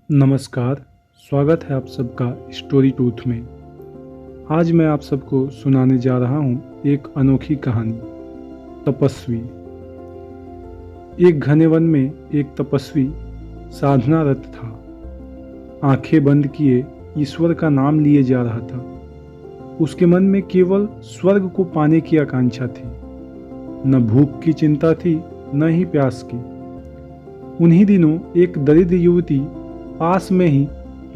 नमस्कार, स्वागत है आप सबका स्टोरी टूथ में। आज मैं आप सबको सुनाने जा रहा हूँ एक अनोखी कहानी, तपस्वी। एक घने वन में एक तपस्वी साधनारत था। आंखें बंद किए ईश्वर का नाम लिए जा रहा था। उसके मन में केवल स्वर्ग को पाने की आकांक्षा थी। न भूख की चिंता थी, न ही प्यास की। उन्हीं दिनों एक दरिद्र युवती पास में ही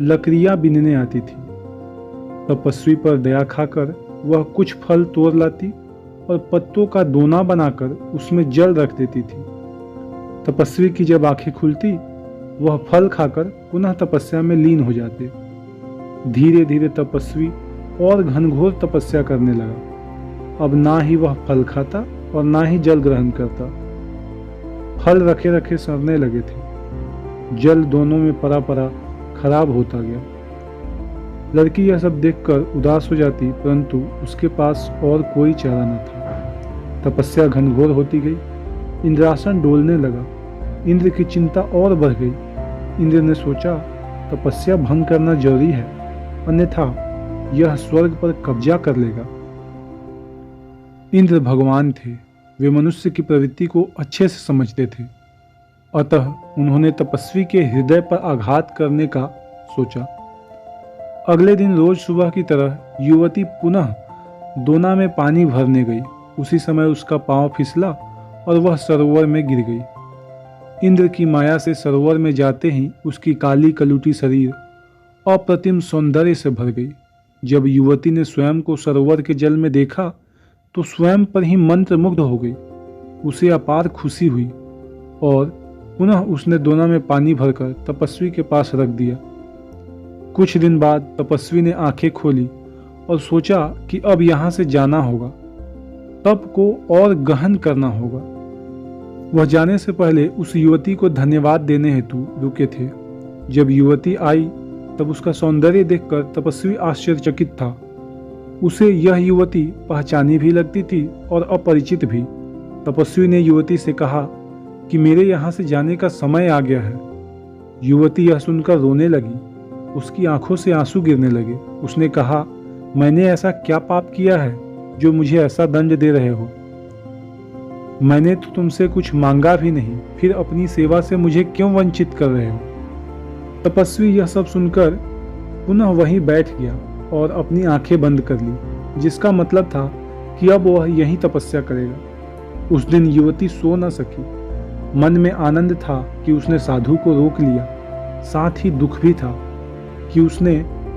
लकड़ियां बीनने आती थी। तपस्वी पर दया खाकर वह कुछ फल तोड़ लाती और पत्तों का दोना बनाकर उसमें जल रख देती थी। तपस्वी की जब आंखें खुलती, वह फल खाकर पुनः तपस्या में लीन हो जाते। धीरे धीरे तपस्वी और घनघोर तपस्या करने लगा। अब ना ही वह फल खाता और ना ही जल ग्रहण करता। फल रखे रखे सड़ने लगे थे। जल दोनों में परा परा खराब होता गया। लड़की यह सब देखकर उदास हो जाती, परंतु उसके पास और कोई चारा न था। तपस्या घनघोर होती गई। इंद्रासन डोलने लगा। इंद्र की चिंता और बढ़ गई। इंद्र ने सोचा, तपस्या भंग करना जरूरी है, अन्यथा यह स्वर्ग पर कब्जा कर लेगा। इंद्र भगवान थे। वे मनुष्य की प्रवृत्ति को अच्छे से समझते थे। अतः उन्होंने तपस्वी के हृदय पर आघात करने का सोचा। अगले दिन रोज सुबह की तरह युवती पुनः दोना में पानी भरने गई। उसी समय उसका पांव फिसला और वह सरोवर में गिर गई। इंद्र की माया से सरोवर में जाते ही उसकी काली कलुटी शरीर अप्रतिम सौंदर्य से भर गई। जब युवती ने स्वयं को सरोवर के जल में देखा तो स्वयं पर ही मंत्रमुग्ध हो गई। उसे अपार खुशी हुई और पुनः उसने दोना में पानी भरकर तपस्वी के पास रख दिया। कुछ दिन बाद तपस्वी ने आंखें खोली और सोचा कि अब यहाँ से जाना होगा, तप को और गहन करना होगा। वह जाने से पहले उस युवती को धन्यवाद देने हेतु रुके थे। जब युवती आई तब उसका सौंदर्य देखकर तपस्वी आश्चर्यचकित था। उसे यह युवती पहचानी भी लगती थी और अपरिचित भी। तपस्वी ने युवती से कहा कि मेरे यहाँ से जाने का समय आ गया है। युवती यह सुनकर रोने लगी। उसकी आंखों से आंसू गिरने लगे। उसने कहा, मैंने ऐसा क्या पाप किया है जो मुझे ऐसा दंड दे रहे हो? मैंने तो तुमसे कुछ मांगा भी नहीं, फिर अपनी सेवा से मुझे क्यों वंचित कर रहे हो? तपस्वी यह सब सुनकर पुनः वहीं बैठ गया और अपनी आंखें बंद कर ली, जिसका मतलब था कि अब वह यहीं तपस्या करेगा। उस दिन युवती सो न सकी। मन में आनंद था कि उसने साधु को रोक लिया, साथ ही दुख भी था कि उसने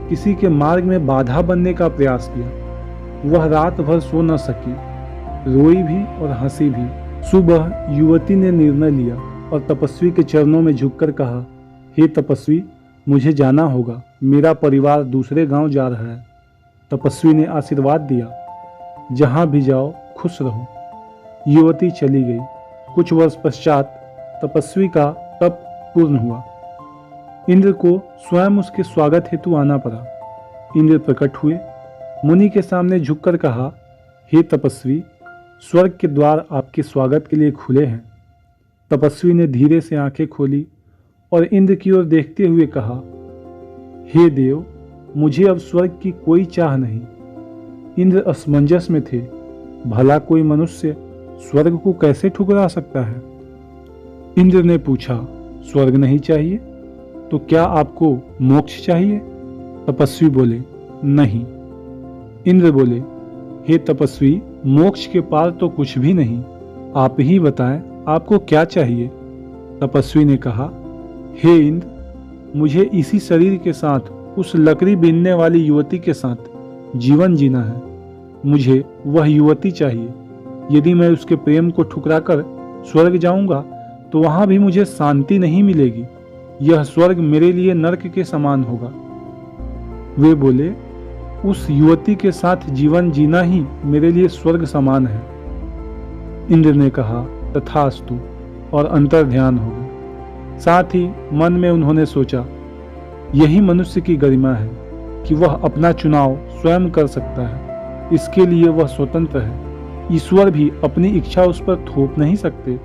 किसी के मार्ग में बाधा बनने का प्रयास किया। वह रात भर सो न सकी, रोई भी और हंसी भी। सुबह युवती ने निर्णय लिया और तपस्वी के चरणों में झुककर कहा, हे तपस्वी, मुझे जाना होगा। मेरा परिवार दूसरे गांव जा रहा है। तपस्वी ने आशीर्वाद दिया, जहां भी जाओ खुश रहो। युवती चली गई। कुछ वर्ष पश्चात तपस्वी का तप पूर्ण हुआ। इंद्र को स्वयं उसके स्वागत हेतु आना पड़ा। इंद्र प्रकट हुए। मुनि के सामने झुककर कहा, हे तपस्वी, स्वर्ग के द्वार आपके स्वागत के लिए खुले हैं। तपस्वी ने धीरे से आंखें खोली और इंद्र की ओर देखते हुए कहा, हे देव, मुझे अब स्वर्ग की कोई चाह नहीं। इंद्र असमंजस में थे। भला कोई मनुष्य स्वर्ग को कैसे ठुकरा सकता है? इंद्र ने पूछा, स्वर्ग नहीं चाहिए तो क्या आपको मोक्ष चाहिए? तपस्वी बोले, नहीं। इंद्र बोले, हे तपस्वी, मोक्ष के पार तो कुछ भी नहीं। आप ही बताएं, आपको क्या चाहिए? तपस्वी ने कहा, हे इंद्र, मुझे इसी शरीर के साथ उस लकड़ी बीनने वाली युवती के साथ जीवन जीना है। मुझे वह युवती चाहिए। यदि मैं उसके प्रेम को ठुकराकर स्वर्ग जाऊंगा तो वहां भी मुझे शांति नहीं मिलेगी। यह स्वर्ग मेरे लिए नरक के समान होगा। वे बोले, उस युवती के साथ जीवन जीना ही मेरे लिए स्वर्ग समान है। इंद्र ने कहा, तथास्तु, और अंतर ध्यान हो गए। साथ ही मन में उन्होंने सोचा, यही मनुष्य की गरिमा है कि वह अपना चुनाव स्वयं कर सकता है। इसके लिए वह स्वतंत्र है। ईश्वर भी अपनी इच्छा उस पर थोप नहीं सकते।